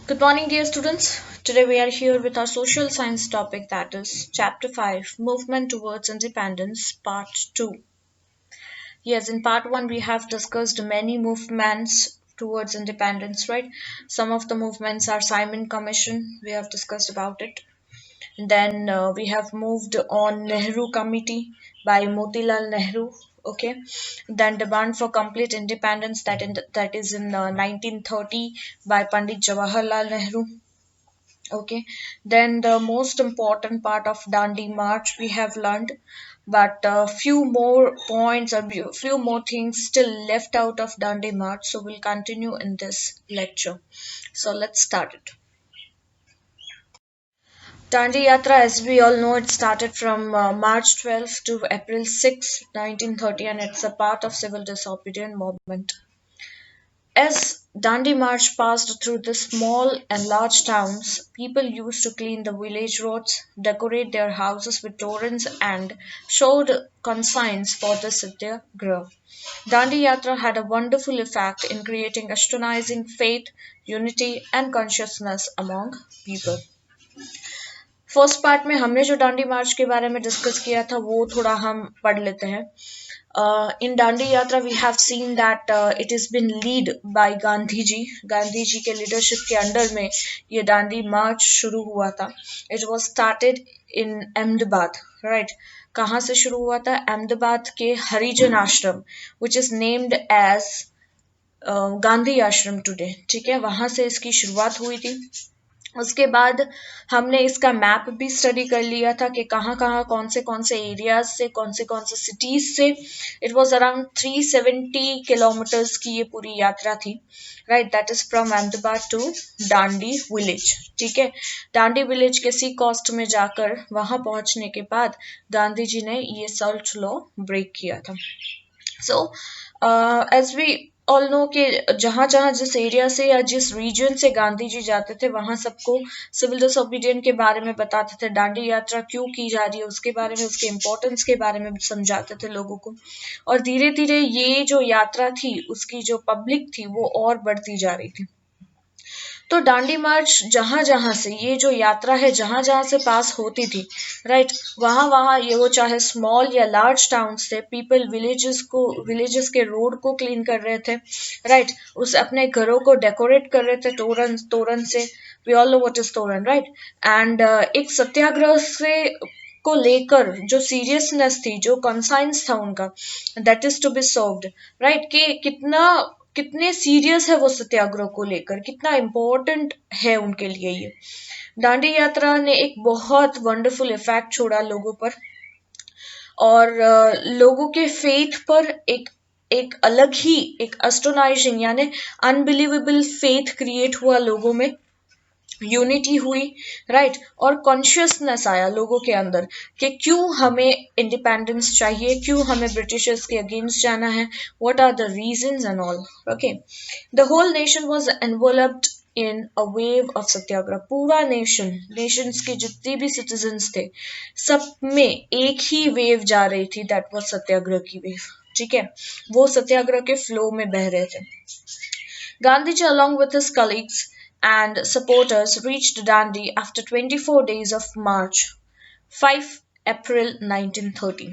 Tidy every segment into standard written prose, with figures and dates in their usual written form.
Good morning, dear students. Today we are here with our social science topic, that is Chapter 5 Movement Towards Independence, Part 2. Yes, in Part 1, we have discussed many movements towards independence, right? Some of the movements are Simon Commission, we have discussed about it. Then we have moved on Nehru Committee by Motilal Nehru. Okay, then demand for complete independence that is in 1930 by Pandit Jawaharlal Nehru. Okay, then the most important part of Dandi March we have learned, but a few more points or few more things still left out of Dandi March. So we'll continue in this lecture. So let's start it. Dandi Yatra, as we all know, it started from March 12th to April 6, 1930, and it's a part of civil disobedience movement. As Dandi March passed through the small and large towns, people used to clean the village roads, decorate their houses with torrents, and showed consigns for the Satyagraha. Dandi Yatra had a wonderful effect in creating astonishing faith, unity, and consciousness among people. First part में हमने जो डांडी मार्च के बारे में discuss किया था वो थोड़ा हम पढ़ लेते हैं. In Dandi Yatra, we have seen that it has been lead by Gandhi ji. Gandhi ji के leadership के अंडर में ये दांडी मार्च शुरू हुआ था. It was started in Ahmedabad, right? कहाँ से शुरू हुआ था? अहमदाबाद के हरिजन आश्रम, which is named as Gandhi आश्रम टुडे. ठीक है, वहां से इसकी शुरुआत हुई थी. उसके बाद हमने इसका मैप भी स्टडी कर लिया था कि कहाँ कहाँ कौन से एरियाज से कौन से सिटीज से. इट वाज अराउंड 370 किलोमीटर्स की ये पूरी यात्रा थी, right? That is from Ahmedabad to Dandi village. ठीक है, डांडी विलेज के सी कॉस्ट में जाकर वहां पहुंचने के बाद गांधी जी ने ये सॉल्ट लॉ ब्रेक किया था. So as we all know कि जहां जहां जिस एरिया से या जिस रीजन से गांधी जी जाते थे वहां सबको सिविल डिसोबीडियंट के बारे में बताते थे. दांडी यात्रा क्यों की जा रही है उसके बारे में, उसके इम्पोर्टेंस के बारे में समझाते थे लोगों को. और धीरे धीरे ये जो यात्रा थी उसकी जो पब्लिक थी वो और बढ़ती जा रही थी. तो डांडी मार्च जहां जहां से ये जो यात्रा है जहां जहां से पास होती थी, राइट, वहां वहां ये वो चाहे स्मॉल या लार्ज टाउन से पीपल विलेजेस के रोड को क्लीन कर रहे थे, राइट. उस अपने घरों को डेकोरेट कर रहे थे तोरण तोरण से. We all know what is toran, right? And एक सत्याग्रह से को लेकर जो सीरियसनेस थी, जो कंसाइंस था उनका, that is to be served, right, कि कितने सीरियस है वो सत्याग्रह को लेकर, कितना इम्पोर्टेंट है उनके लिए ये. दांडी यात्रा ने एक बहुत वंडरफुल इफेक्ट छोड़ा लोगों पर और लोगों के फेथ पर एक एक अलग ही एक एस्टोनाइशिंग यानी अनबिलीवेबल फेथ क्रिएट हुआ लोगों में. यूनिटी हुई, राइट, और कॉन्शियसनेस आया लोगों के अंदर कि क्यों हमें इंडिपेंडेंस चाहिए, क्यों हमें ब्रिटिशर्स के अगेंस्ट जाना है, what are the reasons and all. Okay, the whole nation was enveloped in a wave of satyagraha. पूरा नेशंस के जितने भी सिटीजन्स थे सब में एक ही वेव जा रही थी, दैट वाज सत्याग्रह की वेव. ठीक है, वो सत्याग्रह के फ्लो में बह रहे थे. Gandhiji, along with his colleagues and supporters, reached Dandi after 24 days of march, 5 April 1930.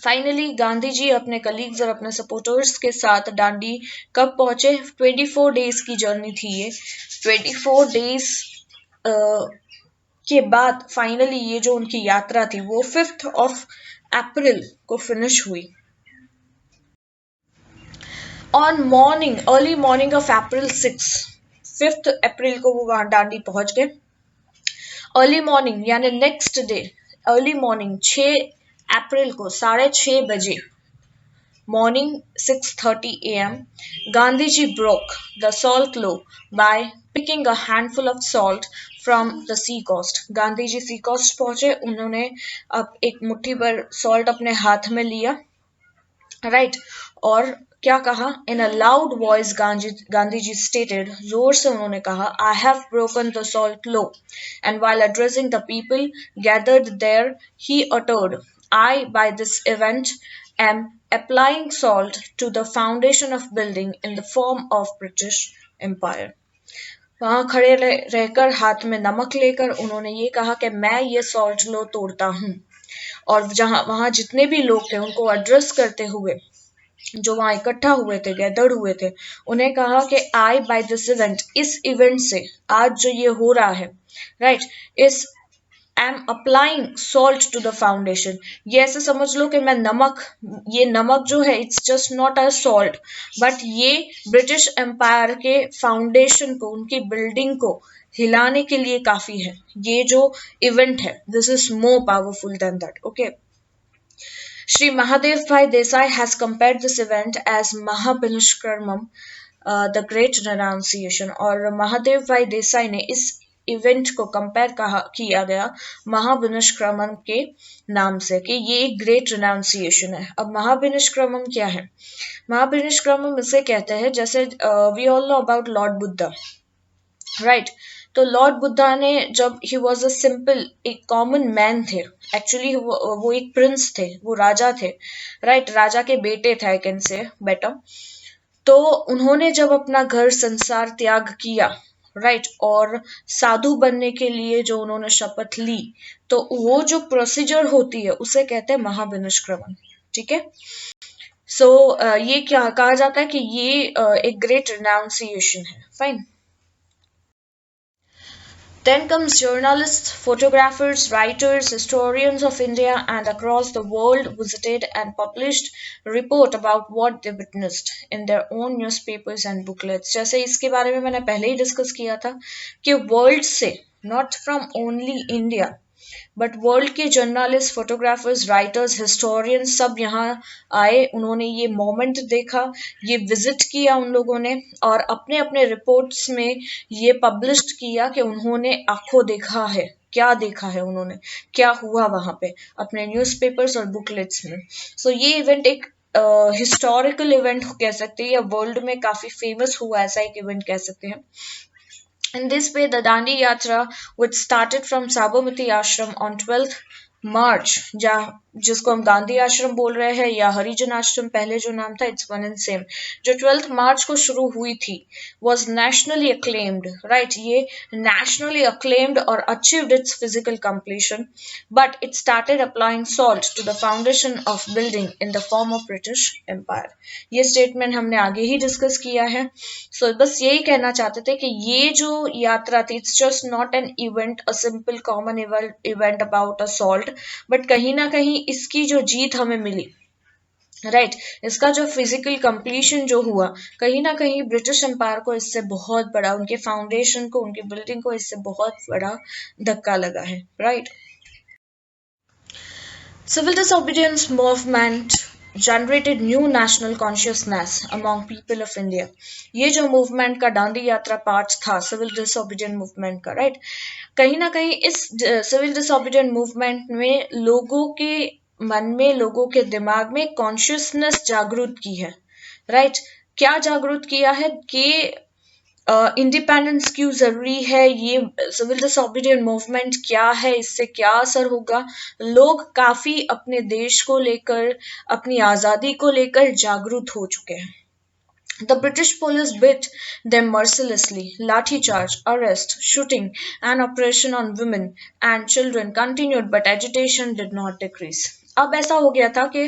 Finally Gandhi ji अपने कलीग्स और अपने सपोर्टर्स के साथ डांडी कब पहुंचे? 24 डेज की जर्नी थी ये. 24 डेज के बाद फाइनली ये जो उनकी यात्रा थी वो 5th ऑफ अप्रैल को फिनिश हुई. On morning early morning of April 6, 5th April को वो वहां डांडी पहुंच गए. अर्ली मॉर्निंग यानी next day early morning 6 April को 6:30 बजे morning 6:30 AM Gandhi ji broke the salt law by picking a handful of salt from the sea coast. Gandhi ji sea coast पहुंचे, उन्होंने अब एक मुट्ठी भर सॉल्ट अपने हाथ में लिया, राइट, और क्या कहा? In a loud voice Gandhi ji stated, जोर से उन्होंने कहा, I have broken the salt law. And while addressing the people gathered there he uttered, I by this event am applying salt to the foundation of building in the form of British Empire. वहां खड़े रहकर हाथ में नमक लेकर उन्होंने ये कहा कि मैं ये सॉल्ट लो तोड़ता हूँ। और जहां वहां जितने भी लोग थे उनको एड्रेस करते हुए, जो वहां इकट्ठा हुए थे, गैदर्ड हुए थे, उन्हें कहा कि आई बाय दिस इवेंट, इस इवेंट से, आज जो ये हो रहा है, राइट, इस am applying salt to the foundation, ये ऐसे समझ लो कि मैं नमक, ये नमक जो है it's just not a salt, but ये ब्रिटिश एम्पायर के फाउंडेशन को, उनकी बिल्डिंग को हिलाने के लिए काफी है। ये जो इवेंट है, this is more powerful than that. Okay, Sri Mahadev Bhai Desai has compared this event as Mahabhinishkramam, the great renunciation. और महादेव भाई देसाई ने इस इवेंट को कंपेयर किया गया महाविनिष्क्रमण के नाम से, कि ये एक ग्रेट रेनाउंसिएशन है। अब महाविनिष्क्रमण क्या है? महाविनिष्क्रमण इसे कहते हैं, जैसे we all know about lord Buddha, right. तो लॉर्ड बुद्धा ने, जब ही वॉज अ सिंपल, एक कॉमन मैन थे, एक्चुअली वो एक प्रिंस थे, वो राजा थे, राइट, राजा के बेटे थे, आई कैन से बेटर। तो उन्होंने जब अपना घर संसार त्याग किया, राइट, और साधु बनने के लिए जो उन्होंने शपथ ली, तो वो जो प्रोसीजर होती है उसे कहते हैं महाविनिष्क्रमण। ठीक है, सो ये क्या कहा जाता है कि ये एक ग्रेट रिनाउंसिएशन है। Fine. Then comes journalists, photographers, writers, historians of India and across the world visited and published report about what they witnessed in their own newspapers and booklets. जैसे इसके बारे में मैंने पहले ही डिस्कस किया था कि वर्ल्ड से, not from only India, but world के जर्नलिस्ट, फोटोग्राफर्स, राइटर्स, हिस्टोरियंस सब यहाँ आए, उन्होंने ये मोमेंट देखा, ये विजिट किया उन लोगों ने, और अपने अपने रिपोर्ट्स में ये पब्लिश किया कि उन्होंने आंखों देखा है, क्या देखा है उन्होंने, क्या हुआ वहां पे, अपने न्यूज़पेपर्स और बुकलेट्स में। सो ये इवेंट एक हिस्टोरिकल इवेंट कह सकते हैं, या वर्ल्ड में काफी फेमस हुआ ऐसा एक इवेंट कह सकते हैं। In this way, the Dandi Yatra, which started from Sabarmati Ashram on 12th मार्च, जिसको हम गांधी आश्रम बोल रहे हैं या हरिजन आश्रम, पहले जो नाम था इट्स वन एंड सेम, जो 12th मार्च को शुरू हुई थी, वॉज नेशनली अक्लेम्ड, राइट, ये नेशनली अक्लेम्ड और achieved its physical completion, but it started applying salt to the foundation of building in the form of British empire. ये statement हमने आगे ही डिस्कस किया है। सो बस यही कहना चाहते थे कि ये जो यात्रा थी, it's just not an event, a simple common event about a salt, but कहीं ना कहीं इसकी जो जीत हमें मिली, राइट, इसका जो फिजिकल कंप्लीशन जो हुआ, कहीं ना कहीं ब्रिटिश एम्पायर को इससे बहुत बड़ा, उनके फाउंडेशन को, उनकी बिल्डिंग को इससे बहुत बड़ा धक्का लगा है, right. Civil disobedience movement generated new national consciousness among people of India. ये जो मूवमेंट का दांडी यात्रा पार्ट था सिविल डिसोबीडियंट मूवमेंट का, राइट, कहीं ना कहीं इस सिविल डिसोबीडियंट मूवमेंट में लोगों के मन में, लोगों के दिमाग में कॉन्शियसनेस जागरूक की है, राइट। क्या जागरूक किया है कि इंडिपेंडेंस क्यों जरूरी है, ये सिविल डिसोबीडियंट मूवमेंट क्या है, इससे क्या असर होगा। लोग काफी अपने देश को लेकर, अपनी आजादी को लेकर जागरूक हो चुके हैं। The British police beat them mercilessly. Lathi charge, arrest, shooting, and oppression on women and children continued, but agitation did not decrease. अब ऐसा हो गया था कि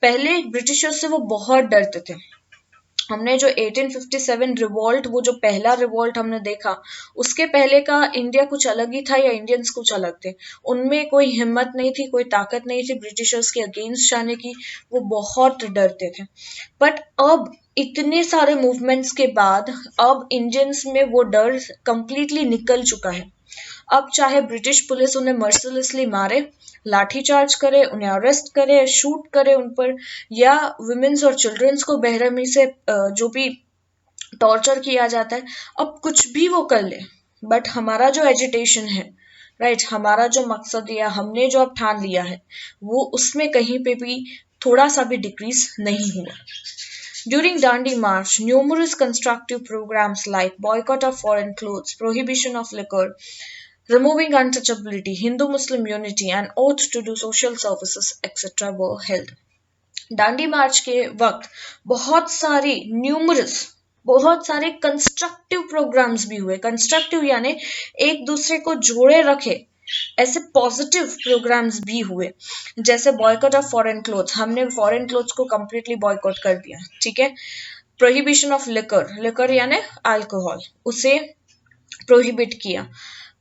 पहले ब्रिटिशर्स से वो बहुत डरते थे। हमने जो 1857 रिवॉल्ट, वो जो पहला रिवॉल्ट हमने देखा, उसके पहले का इंडिया कुछ अलग ही था, या इंडियंस कुछ अलग थे, उनमें कोई हिम्मत नहीं थी, कोई ताकत नहीं थी ब्रिटिशर्स के अगेंस्ट जाने की, वो बहुत डरते थे। बट अब इतने सारे मूवमेंट्स के बाद अब इंडियंस में वो डर कंप्लीटली निकल चुका है। अब चाहे ब्रिटिश पुलिस उन्हें मर्सिलेसली मारे, लाठीचार्ज करे, उन्हें अरेस्ट करे, शूट करे उन पर, या वुमेन्स और चिल्ड्रंस को बेरहमी से जो भी टॉर्चर किया जाता है, अब कुछ भी वो कर ले, बट हमारा जो एजिटेशन है, राइट, हमारा जो मकसद या हमने जो अब ठान लिया है, वो उसमें कहीं पे भी थोड़ा सा भी डिक्रीज नहीं हुआ। During Dandi March, numerous constructive programs like boycott of foreign clothes, prohibition of liquor, removing untouchability, Hindu-Muslim unity, and oath to do social services, etc. were held. Dandi मार्च के वक्त बहुत सारी न्यूमरस, बहुत सारे कंस्ट्रक्टिव प्रोग्राम्स भी हुए, कंस्ट्रक्टिव यानी एक दूसरे को जोड़े रखे ऐसे पॉजिटिव प्रोग्राम्स भी हुए, जैसे बॉयकॉट ऑफ फॉरेन क्लोथ्स, हमने फॉरेन क्लोथ्स को कंप्लीटली बॉयकॉट कर दिया, ठीक है। प्रोहिबिशन ऑफ लिकर, लिकर यानी अल्कोहल, उसे प्रोहिबिट किया।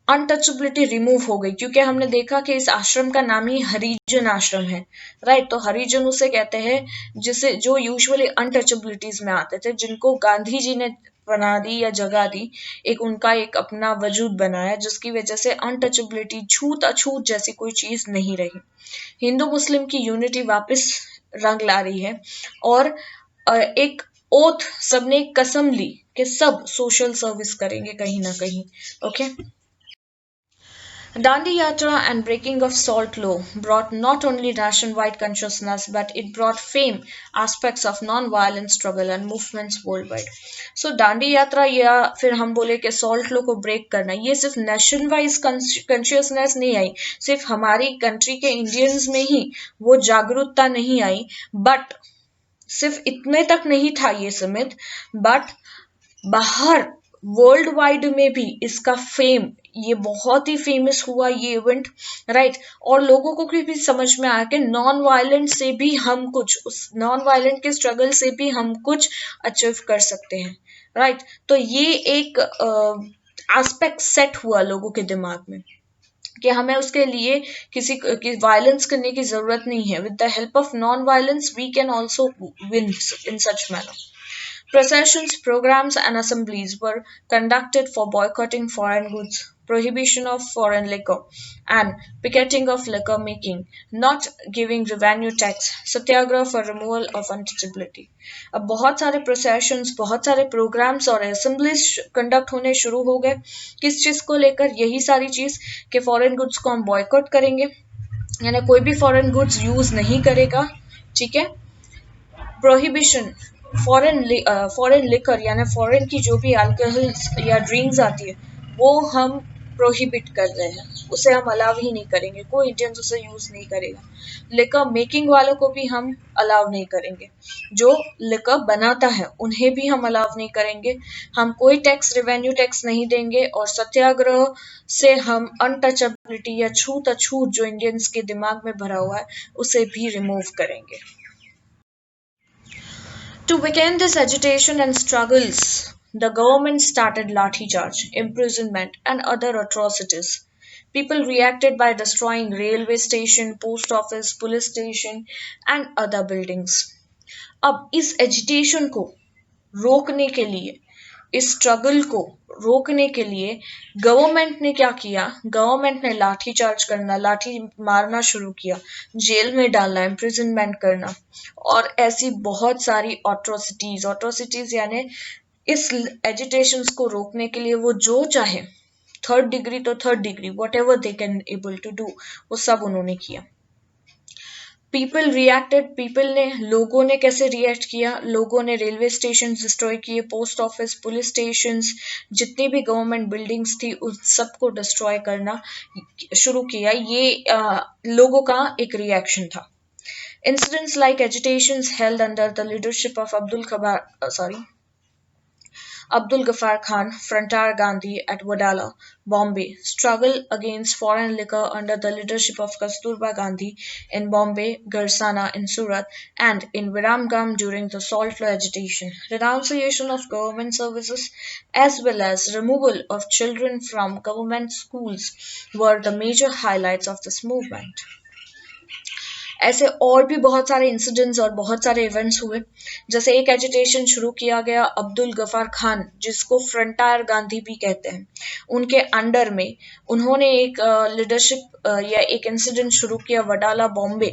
अनटचेबिलिटी रिमूव हो गई, क्योंकि हमने देखा कि इस आश्रम का नाम ही हरिजन आश्रम है, राइट। तो हरिजन उसे कहते हैं जिसे जो यूजुअली अनटचेबिलिटीज में आते थे, जिनको गांधी जी ने बना दी या जगा दी, एक उनका एक अपना वजूद बनाया, जिसकी वजह से अनटचेबिलिटी, छूत अछूत जैसी कोई चीज नहीं रही। हिंदू मुस्लिम की यूनिटी वापस रंग ला रही है, और एक ओथ, सबने एक कसम ली कि सब सोशल सर्विस करेंगे कहीं ना कहीं, okay. Dandi Yatra and breaking of salt law brought not only nationwide consciousness but it brought fame aspects of non-violent struggle and movements worldwide. So Dandi यात्रा या फिर हम बोले कि सॉल्ट लॉ को ब्रेक करना, ये सिर्फ नेशन वाइज कॉन्शियसनेस नहीं आई, सिर्फ हमारी कंट्री के इंडियंस में ही वो जागरूकता नहीं आई, बट सिर्फ इतने तक नहीं था ये सीमित, बट बाहर वर्ल्ड वाइड में भी इसका फेम, ये बहुत ही फेमस हुआ ये इवेंट, राइट। और लोगों को भी समझ में आया कि नॉन वायलेंट से भी हम कुछ, उस नॉन वायलेंट के स्ट्रगल से भी हम कुछ अचीव कर सकते हैं, राइट। तो ये एक एस्पेक्ट सेट हुआ लोगों के दिमाग में कि हमें उसके लिए किसी की वायलेंस करने की जरूरत नहीं है, with the help of non violence we can also win in such manner. Processions, programs, and assemblies were conducted for boycotting foreign goods, prohibition of foreign liquor, and picketing of liquor making, not giving revenue tax, Satyagraha for removal of untouchability. अब बहुत सारे processions, बहुत सारे programs और assemblies conduct होने शुरू हो गए, किस चीज को लेकर, यही सारी चीज कि foreign goods को हम boycott करेंगे, यानी कोई भी foreign goods use नहीं करेगा, ठीक है। प्रोहिबिशन, फॉरेन लिकर यानी फॉरेन की जो भी अल्कोहल या ड्रिंक्स आती है वो हम प्रोहिबिट कर रहे हैं, उसे हम अलाउ ही नहीं करेंगे, कोई इंडियंस उसे यूज नहीं करेगा। लिकर मेकिंग वालों को भी हम अलाउ नहीं करेंगे, जो लिकर बनाता है उन्हें भी हम अलाउ नहीं करेंगे, हम कोई टैक्स, रेवेन्यू टैक्स नहीं देंगे, और सत्याग्रह से हम अनटचेबिलिटी या छूत अछूत जो इंडियंस के दिमाग में भरा हुआ है उसे भी रिमूव करेंगे। To weaken this agitation and struggles, the government started lathi charge, imprisonment, and other atrocities. People reacted by destroying railway station, post office, police station, and other buildings. अब इस एजिटेशन को रोकने के लिए, इस स्ट्रगल को रोकने के लिए गवर्नमेंट ने क्या किया, गवर्नमेंट ने लाठी चार्ज करना, लाठी मारना शुरू किया, जेल में डालना, इम्प्रिजनमेंट करना, और ऐसी बहुत सारी ऑट्रोसिटीज, ऑट्रोसिटीज यानी इस एजिटेशन को रोकने के लिए वो जो चाहे, थर्ड डिग्री तो third degree, whatever they can able to do, वो सब उन्होंने किया। पीपल रिएक्टेड, पीपल ने, लोगों ने कैसे रिएक्ट किया, लोगों ने रेलवे स्टेशन डिस्ट्रॉय किए, पोस्ट ऑफिस, पुलिस स्टेशन, जितनी भी गवर्नमेंट बिल्डिंग्स थी उन सबको डिस्ट्रॉय करना शुरू किया, ये लोगों का एक रिएक्शन था। Incidents like agitations held under the leadership of Abdul Ghaffar Khan, Frontier Gandhi at Wadala, Bombay, struggle against foreign liquor under the leadership of Kasturba Gandhi in Bombay, Garsana in Surat, and in Viramgam during the salt law agitation, renunciation of government services as well as removal of children from government schools were the major highlights of this movement. ऐसे और भी बहुत सारे incidents और बहुत सारे events हुए, जैसे एक एजिटेशन शुरू किया गया अब्दुल गफार खान, जिसको फ्रंटायर गांधी भी कहते हैं, उनके अंडर में उन्होंने एक लीडरशिप या एक इंसिडेंट शुरू किया वडाला बॉम्बे,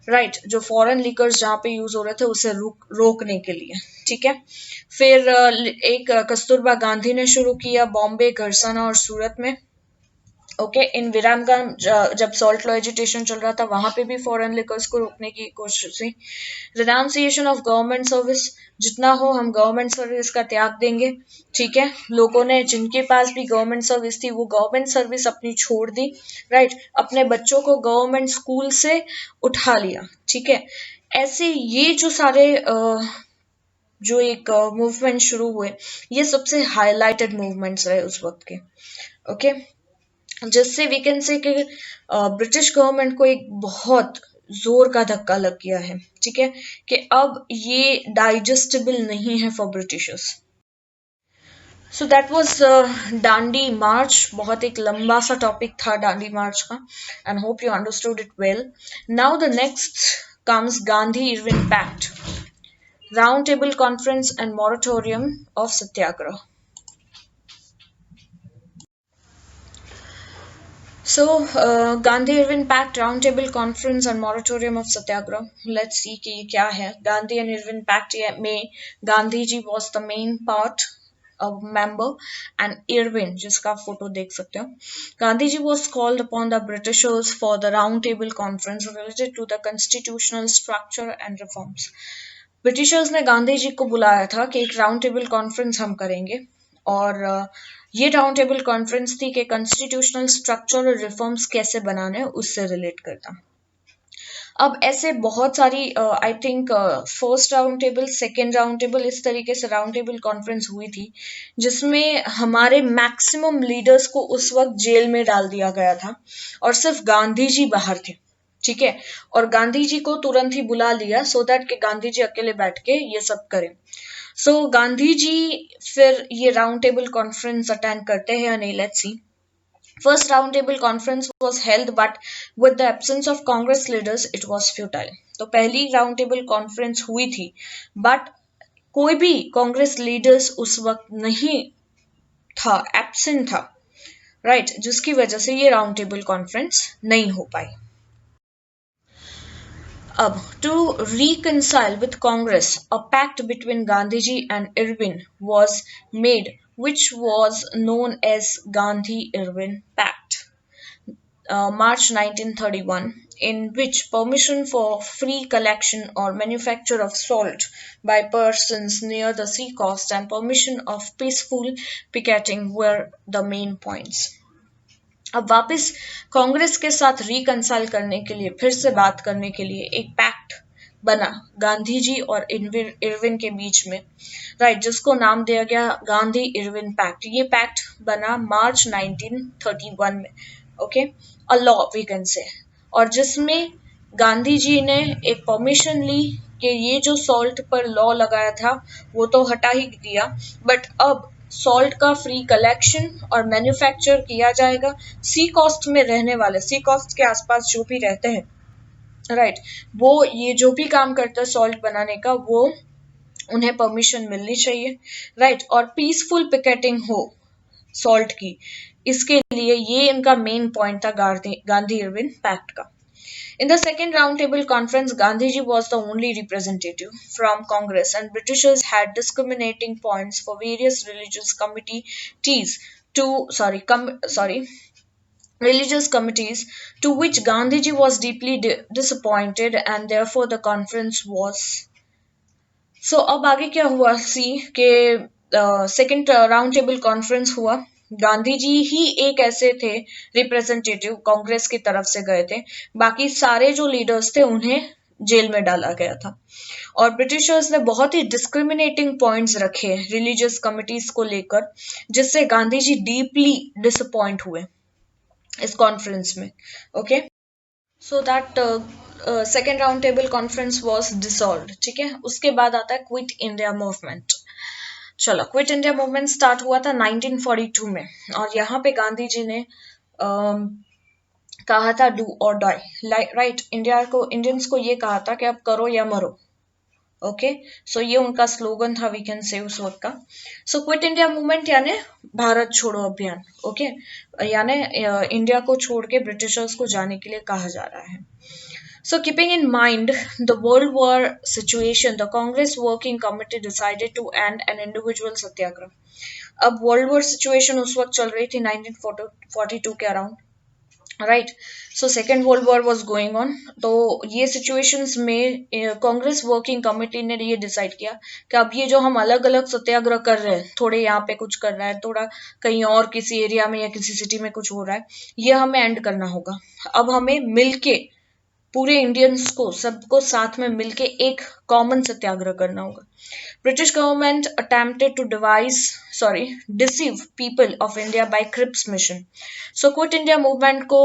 राइट, जो फॉरेन लिकर्स जहाँ पे यूज हो रहे थे उसे रोकने के लिए, ठीक है। फिर एक कस्तूरबा गांधी ने शुरू किया बॉम्बे, गरसाना और सूरत में, ओके। इन विरामगम जब सॉल्ट लॉ एजिटेशन चल रहा था वहां पे भी फॉरेन लिकर्स को रोकने की कोशिश हुई। रिनाउंसिएशन ऑफ गवर्नमेंट सर्विस, जितना हो हम गवर्नमेंट सर्विस का त्याग देंगे, ठीक है। लोगों ने, जिनके पास भी गवर्नमेंट सर्विस थी वो गवर्नमेंट सर्विस अपनी छोड़ दी, राइट, अपने बच्चों को गवर्नमेंट स्कूल से उठा लिया, ठीक है। ऐसे ये जो सारे जो एक मूवमेंट शुरू हुए, ये सबसे हाईलाइटेड मूवमेंट्स रहे उस वक्त के। ओके, जिससे वी कैन से कि ब्रिटिश गवर्नमेंट को एक बहुत जोर का धक्का लग गया है, ठीक है, कि अब ये डाइजेस्टेबल नहीं है for Britishers. So that was Dandi march. बहुत एक लंबा सा टॉपिक था डांडी मार्च का, and hope you understood it well. Now the next comes Gandhi Irwin pact, round table conference and moratorium of satyagraha. So, Gandhi Irwin pact, round table conference and moratorium of satyagraha. Let's see कि ये क्या है। Gandhi and Irwin pact में Gandhi ji was the main part member and Irwin, जिसका photo देख सकते हो। Gandhi ji was called upon the Britishers for the round table conference related to the constitutional structure and reforms. Britishers ने गांधी जी को बुलाया था कि एक राउंड टेबल कॉन्फ्रेंस हम करेंगे, और ये राउंड टेबल कॉन्फ्रेंस थी कि कॉन्स्टिट्यूशनल स्ट्रक्चर और रिफॉर्म्स कैसे बनाने उससे रिलेट करता। अब ऐसे बहुत सारी I think first round table, second round table, इस तरीके से राउंड टेबल कॉन्फ्रेंस हुई थी जिसमें हमारे मैक्सिमम लीडर्स को उस वक्त जेल में डाल दिया गया था और सिर्फ गांधी जी बाहर थे, ठीक है, और गांधी जी को तुरंत ही बुला लिया सो दैट कि गांधी जी अकेले बैठ के ये सब करें। सो गांधी जी फिर ये राउंड टेबल कॉन्फ्रेंस अटेंड करते हैं या नहीं, let's see. First roundtable conference was held, but with the absence of Congress leaders, it was futile. तो पहली राउंड टेबल कॉन्फ्रेंस हुई थी, बट कोई भी कांग्रेस लीडर्स उस वक्त नहीं था, एब्सेंट था, राइट, जिसकी वजह से ये राउंड टेबल कॉन्फ्रेंस नहीं हो पाई। अब to reconcile with Congress, a pact between Gandhiji and Irwin was made, which was known as Gandhi-Irwin Pact. March 1931, in which permission for free collection or manufacture of salt by persons near the sea coast and permission of peaceful picketing were the main points. अब वापस कांग्रेस के साथ reconcile करने के लिए, फिर से बात करने के लिए एक पैक्ट बना गांधी जी और इरविन के बीच में, राइट, जिसको नाम दिया गया गांधी इरविन पैक्ट। ये पैक्ट बना मार्च 1931 में, okay, a law we can say, और जिसमें गांधी जी ने एक परमिशन ली कि ये जो सॉल्ट पर लॉ लगाया था वो तो हटा ही दिया, बट अब सॉल्ट का फ्री कलेक्शन और मैन्युफैक्चर किया जाएगा। सी कॉस्ट में रहने वाले, सी कॉस्ट के आसपास जो भी रहते हैं, राइट, वो ये जो भी काम करता है सॉल्ट बनाने का, वो उन्हें परमिशन मिलनी चाहिए, राइट, और पीसफुल पिकेटिंग हो सॉल्ट की, इसके लिए ये इनका मेन पॉइंट था गांधी इरविन पैक्ट का। In the second roundtable conference, Gandhiji was the only representative from Congress, and Britishers had discriminating points for various religious committees religious committees, to which Gandhiji was deeply disappointed, and therefore the conference was. So अब आगे क्या हुआ, सी के second round table conference हुआ। गांधी जी ही एक ऐसे थे representative, Congress की तरफ से गए थे, बाकी सारे जो लीडर्स थे उन्हें जेल में डाला गया था, और ब्रिटिशर्स ने बहुत ही डिस्क्रिमिनेटिंग पॉइंट्स रखे रिलीजियस कमिटीज को लेकर, जिससे गांधी जी डीपली डिसअपॉइंट हुए इस कॉन्फ्रेंस में। Okay, so that second round table conference was dissolve, ठीक है। उसके बाद आता है क्विट इंडिया मूवमेंट। चलो, क्विट इंडिया मूवमेंट स्टार्ट हुआ था 1942 में, और यहाँ पे गांधी जी ने कहा था डू और डाई, राइट, इंडियंस को ये कहा था कि अब करो या मरो। ओके, सो ये उनका स्लोगन था, वी कैन से उस वक्त का। सो क्विट इंडिया मूवमेंट यानी भारत छोड़ो अभियान, ओके, यानी इंडिया को छोड़ के ब्रिटिशर्स को जाने के लिए कहा जा रहा है। So keeping in mind the World War situation, the Congress Working Committee decided to end an individual satyagrah. अब वर्ल्ड वॉर सिचुएशन उस वक्त चल रही थी 1942 के around, right, so second world war was going on. तो ये सिचुएशंस में कांग्रेस वर्किंग कमेटी ने ये डिसाइड किया कि अब ये जो हम अलग अलग सत्याग्रह कर रहे हैं, थोड़े यहाँ पे कुछ कर रहा है, थोड़ा कहीं और किसी एरिया में या किसी सिटी में कुछ हो रहा है, ये हमें एंड करना होगा। अब हमें मिलके पूरे इंडियंस को सबको साथ में मिलके एक कॉमन सत्याग्रह करना होगा. British government attempted to deceive people of India by Cripps mission. So Quit India movement को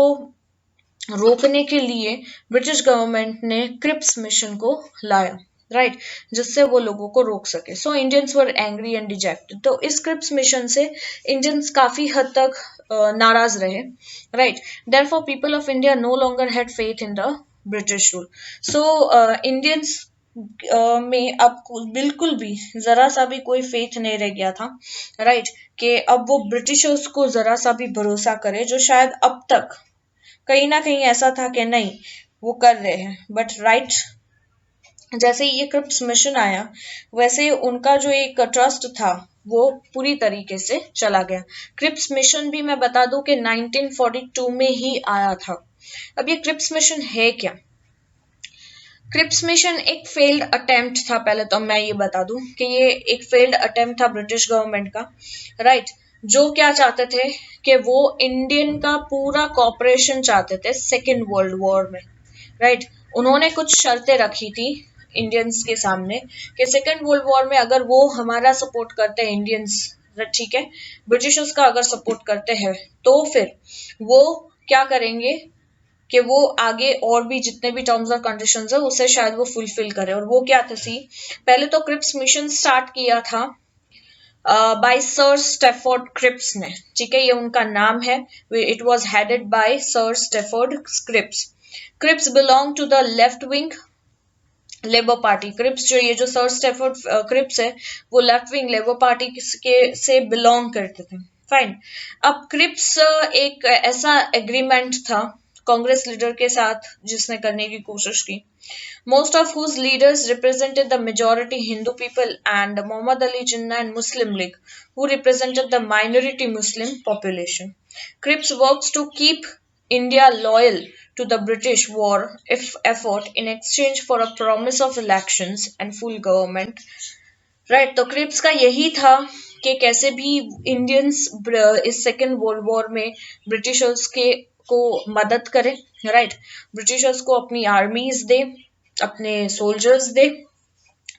रोकने के लिए ब्रिटिश गवर्नमेंट ने क्रिप्स मिशन को लाया, राइट, जिससे वो लोगों को रोक सके. So Indians were angry and dejected. तो इस क्रिप्स मिशन से इंडियंस काफी हद तक नाराज रहे, right. Therefore people of India no longer had faith in the British rule. So Indians में अब बिल्कुल भी जरा सा भी कोई फेथ नहीं रह गया था, राइट, कि अब वो ब्रिटिशर्स को जरा सा भी भरोसा करे, जो शायद अब तक कहीं ना कहीं ऐसा था कि नहीं वो कर रहे हैं. बट राइट, जैसे ही ये क्रिप्स मिशन आया वैसे ही उनका जो एक ट्रस्ट था वो पूरी तरीके से चला गया. क्रिप्स मिशन भी मैं बता दूं कि 1942 में ही आया था. अब ये क्रिप्स मिशन है क्या? क्रिप्स मिशन एक फेल्ड अटेम्प्ट था. पहले तो मैं ये बता दूं कि ये एक फेल्ड अटेम्प्ट था ब्रिटिश गवर्नमेंट का, राइट, जो क्या चाहते थे कि वो इंडियन का पूरा कॉपरेशन चाहते थे सेकेंड वर्ल्ड वॉर में, राइट. उन्होंने कुछ शर्तें रखी थी इंडियंस के सामने कि सेकेंड वर्ल्ड वॉर में अगर वो हमारा सपोर्ट करते हैं इंडियंस, ठीक है, ब्रिटिशर्स का अगर सपोर्ट करते हैं तो फिर वो क्या करेंगे कि वो आगे और भी जितने भी टर्म्स और कंडीशंस है उसे शायद वो फुलफिल करे. और वो क्या थी? पहले तो क्रिप्स मिशन स्टार्ट किया था बाय सर स्टेफोर्ड क्रिप्स ने, ठीक है, ये उनका नाम है. It was headed by sir Stafford Cripps. Cripps belong to the left wing labour party. Cripps जो ये जो सर स्टेफोर्ड क्रिप्स है वो लेफ्ट विंग लेबर पार्टी के से बिलोंग करते थे. फाइन. अब क्रिप्स एक ऐसा एग्रीमेंट था कांग्रेस लीडर के साथ जिसने करने की कोशिश की. Most of whose leaders represented the majority Hindu people and Muhammad Ali Jinnah and Muslim League, who represented the minority Muslim population. Cripps works to keep India loyal to the British war effort in exchange for a promise of elections and full government. Right, तो Cripps का यही था कि कैसे भी Indians इस second world war में Britishers के को मदद करें, राइट, ब्रिटिशर्स को अपनी आर्मीज दे, अपने सोल्जर्स दे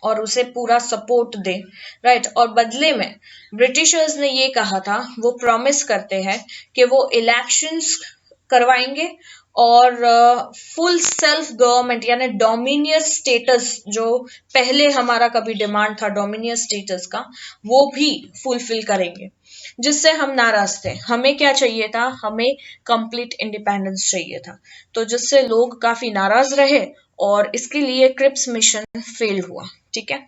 और उसे पूरा सपोर्ट दे, राइट. और बदले में ब्रिटिशर्स ने ये कहा था, वो प्रॉमिस करते हैं कि वो इलेक्शंस करवाएंगे और फुल सेल्फ गवर्नमेंट यानी डोमिनियस स्टेटस, जो पहले हमारा कभी डिमांड था डोमिनियस स्टेटस का, वो भी फुलफिल करेंगे. जिससे हम नाराज थे. हमें क्या चाहिए था? हमें कंप्लीट इंडिपेंडेंस चाहिए था. तो जिससे लोग काफी नाराज रहे और इसके लिए क्रिप्स मिशन फेल हुआ, ठीक है.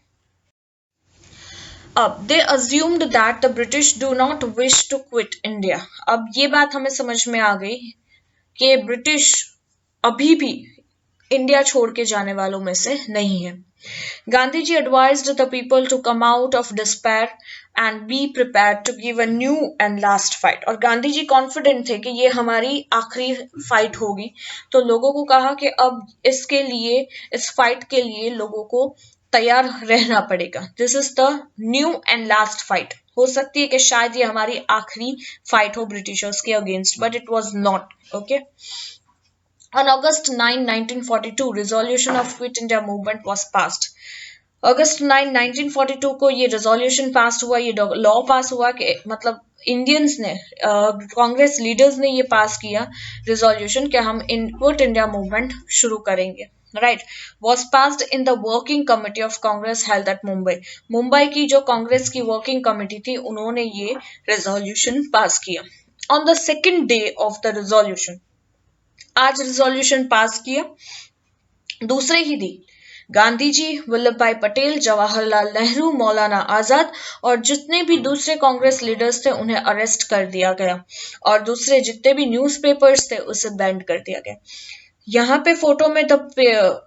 अब they assumed that the British do not wish to quit India. अब ये बात हमें समझ में आ गई कि ब्रिटिश अभी भी इंडिया छोड़ के जाने वालों में से नहीं है. Gandhi ji advised the people to come out of despair and be prepared to give a new and last fight. और गांधी जी कॉन्फिडेंट थे कि ये हमारी आखिरी फाइट होगी. तो लोगों को कहा कि अब इसके लिए, इस फाइट के लिए लोगों को तैयार रहना पड़ेगा. This is the new and last fight. हो सकती है कि शायद ये हमारी आखिरी फाइट हो ब्रिटिशर्स के against, but it was not. Okay. On August 9, 1942, resolution of Quit India movement was passed. अगस्त 9, 1942 को ये रेजोल्यूशन पास हुआ, ये लॉ पास हुआ कि मतलब इंडियंस ने, कांग्रेस लीडर्स ने ये पास किया रेजोल्यूशन कि हम क्विट इंडिया मूवमेंट शुरू करेंगे, right. Was passed in the working committee of Congress held at Mumbai. Mumbai की जो कांग्रेस की वर्किंग कमिटी थी उन्होंने ये रेजोल्यूशन पास किया. On the second day of the resolution, आज रिजोल्यूशन पास किया, दूसरे ही दिन गांधी जी, वल्लभ भाई पटेल, जवाहरलाल नेहरू, मौलाना आजाद और जितने भी दूसरे कांग्रेस लीडर्स थे उन्हें अरेस्ट कर दिया गया और दूसरे जितने भी न्यूज़पेपर्स थे उसे बैंड कर दिया गया. यहाँ पे फोटो में the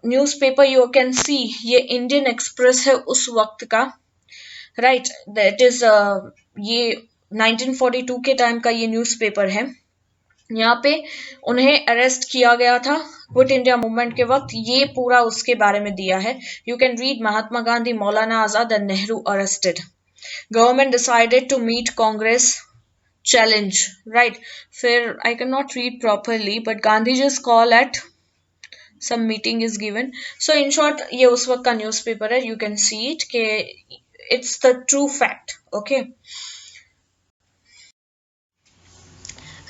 newspaper you can see, ये इंडियन एक्सप्रेस है उस वक्त का, राइट. दैट इज ये 1942 के टाइम का ये न्यूज़पेपर है. यहाँ पे उन्हें अरेस्ट किया गया था क्विट इंडिया मूवमेंट के वक्त. ये पूरा उसके बारे में दिया है. You can read Mahatma Gandhi, Maulana Azad and Nehru arrested. Government decided to meet Congress challenge, right. फिर I can not read properly but Gandhi जी's call at some meeting is given. So in short, ये उस वक्त का न्यूज़पेपर है, you can see it कि it's the true fact. Okay.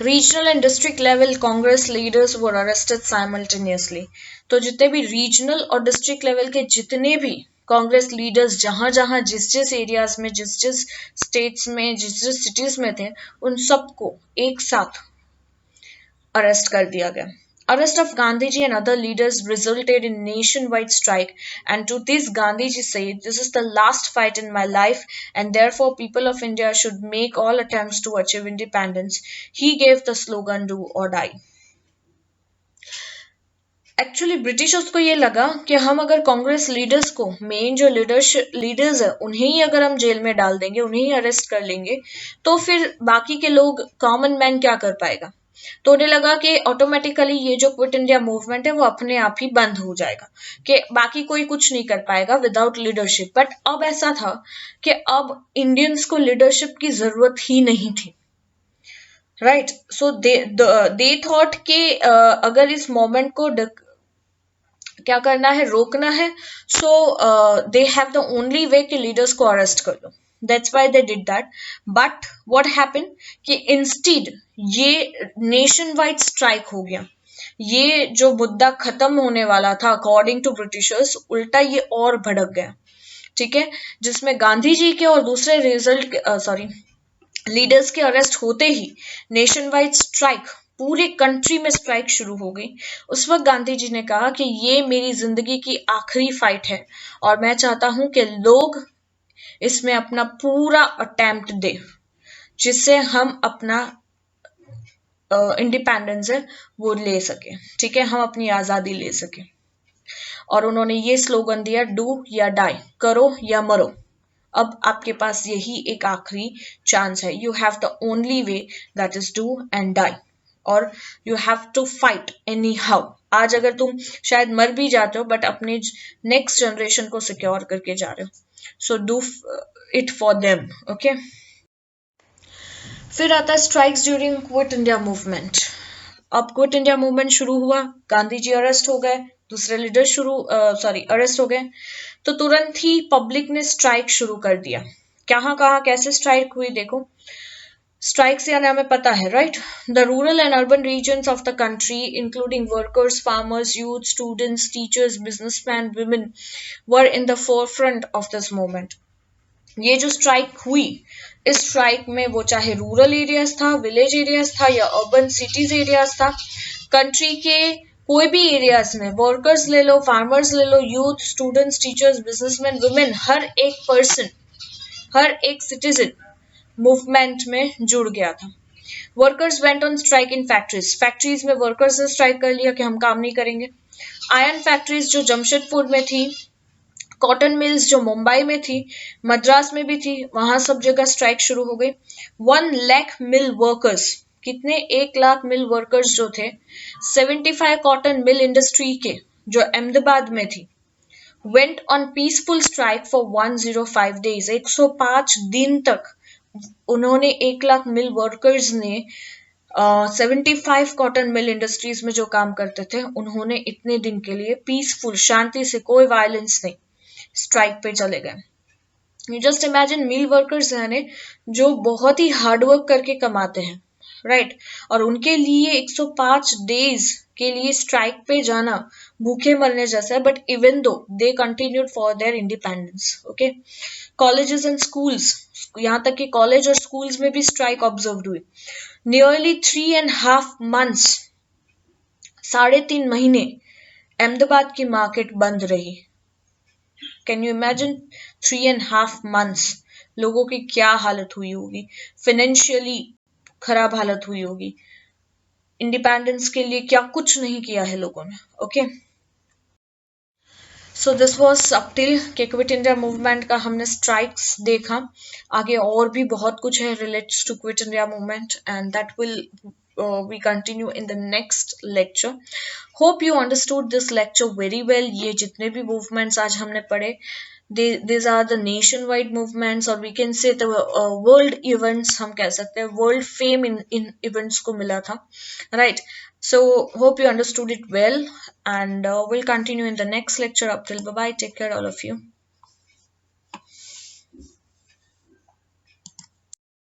Regional and district level Congress leaders were arrested simultaneously. तो जितने भी रीजनल और डिस्ट्रिक्ट लेवल के जितने भी कांग्रेस लीडर्स जहां जहां जिस जिस एरियाज में जिस जिस स्टेट्स में जिस जिस सिटीज में थे, उन सबको एक साथ अरेस्ट कर दिया गया. Arrest of Gandhiji and other leaders resulted in nationwide strike, and to this Gandhiji said, "This is the last fight in my life, and therefore people of India should make all attempts to achieve independence." He gave the slogan "Do or die." Actually Britishers को ये लगा कि हम अगर Congress leaders को, main जो leaders है, उन्हें ही अगर हम जेल में डाल देंगे, उन्हें ही अरेस्ट कर लेंगे, तो फिर बाकी के लोग, कॉमन मैन क्या कर पाएगा. तो उन्हें लगा कि ऑटोमेटिकली ये जो क्विट इंडिया मूवमेंट है वो अपने आप ही बंद हो जाएगा, कि बाकी कोई कुछ नहीं कर पाएगा विदाउट लीडरशिप. बट अब ऐसा था कि अब इंडियंस को लीडरशिप की जरूरत ही नहीं थी. राइट. सो दे थॉट कि अगर इस मोमेंट को क्या करना है, रोकना है, so they have the only way कि लीडर्स को अरेस्ट कर लो. That's why they did that. But what happened कि इंस्टीड ये नेशन वाइड स्ट्राइक हो गया. ये जो मुद्दा खत्म होने वाला था अकॉर्डिंग टू ब्रिटिशर्स, उल्टा ये और भड़क गया. ठीक है. जिसमें गांधी जी के और दूसरे लीडर्स के अरेस्ट होते ही नेशन वाइड स्ट्राइक, पूरे कंट्री में स्ट्राइक शुरू हो गई. उस वक्त गांधी जी ने कहा कि ये मेरी जिंदगी की आखिरी फाइट है और मैं चाहता हूं कि लोग इसमें अपना पूरा अटेम्प्ट दे, जिससे हम अपना इंडिपेंडेंस है वो ले सके. ठीक है. हम अपनी आजादी ले सके. और उन्होंने ये स्लोगन दिया, डू या डाई, करो या मरो. अब आपके पास यही एक आखिरी चांस है. You have the only way, that is do and die, और you have to fight anyhow. आज अगर तुम शायद मर भी जाते हो, बट अपने नेक्स्ट जनरेशन को सिक्योर करके जा रहे हो. So do it for them. Okay. फिर आता है strikes during quit India movement. अब क्विट इंडिया मूवमेंट शुरू हुआ, गांधी जी अरेस्ट हो गए, दूसरे लीडर अरेस्ट हो गए, तो तुरंत ही पब्लिक ने स्ट्राइक शुरू कर दिया. कहाँ कहाँ कैसे स्ट्राइक हुई देखो. स्ट्राइक से यानी हमें पता है, right. The rural and urban regions of the country including workers, farmers, youth, students, teachers, businessman, women were in the forefront of this movement. ये जो स्ट्राइक हुई, इस स्ट्राइक में वो चाहे रूरल एरियाज था, विलेज एरियाज था, या अर्बन सिटीज एरियाज था, कंट्री के कोई भी एरियाज में वर्कर्स ले लो, फार्मर्स ले लो, youth, students, teachers, businessman, women, हर एक पर्सन, हर एक सिटीजन मूवमेंट में जुड़ गया था. Workers went on strike in factories. Factories में वर्कर्स ने स्ट्राइक कर लिया कि हम काम नहीं करेंगे. आयरन फैक्ट्रीज जो जमशेदपुर में थी, कॉटन मिल्स जो मुंबई में थी, मद्रास में भी थी, वहां सब जगह स्ट्राइक शुरू हो गई. 1 लाख मिल वर्कर्स, कितने, 1 लाख मिल वर्कर्स जो थे, 75 कॉटन मिल इंडस्ट्री के जो अहमदाबाद में थी, went on peaceful strike for 105 days. 105 दिन तक उन्होंने 1 लाख मिल वर्कर्स ने 75 कॉटन मिल इंडस्ट्रीज में जो काम करते थे, उन्होंने इतने दिन के लिए पीसफुल, शांति से, कोई वायलेंस नहीं, स्ट्राइक पे चले गए. You just imagine, mill workers हैं जो बहुत ही हार्डवर्क करके कमाते हैं, राइट. और उनके लिए 105 डेज के लिए स्ट्राइक पे जाना भूखे मरने जैसा है. But even though they continued for their independence. Okay. Colleges and schools, यहाँ तक कि कॉलेज और स्कूल्स में भी स्ट्राइक ऑब्जर्व हुई. नियरली 3.5 months, 3.5 महीने अहमदाबाद की मार्केट बंद रही. कैन यू इमेजिन 3.5 months लोगों की क्या हालत हुई होगी, फाइनेंशियली खराब हालत हुई होगी. इंडिपेंडेंस के लिए क्या कुछ नहीं किया है लोगों ने. Okay. So this was up till के क्विट इंडिया मूवमेंट का हमने स्ट्राइक्स देखा. आगे और भी बहुत कुछ है related to quit India movement, and that will we continue in the next lecture. Hope you understood this lecture very well. ये जितने भी movements आज हमने पढ़े, these are the nationwide movements, or we can say the world events, हम कह सकते हैं world fame in events को मिला था, right? So hope you understood it well, and we'll continue in the next lecture. Up till bye bye, take care all of you.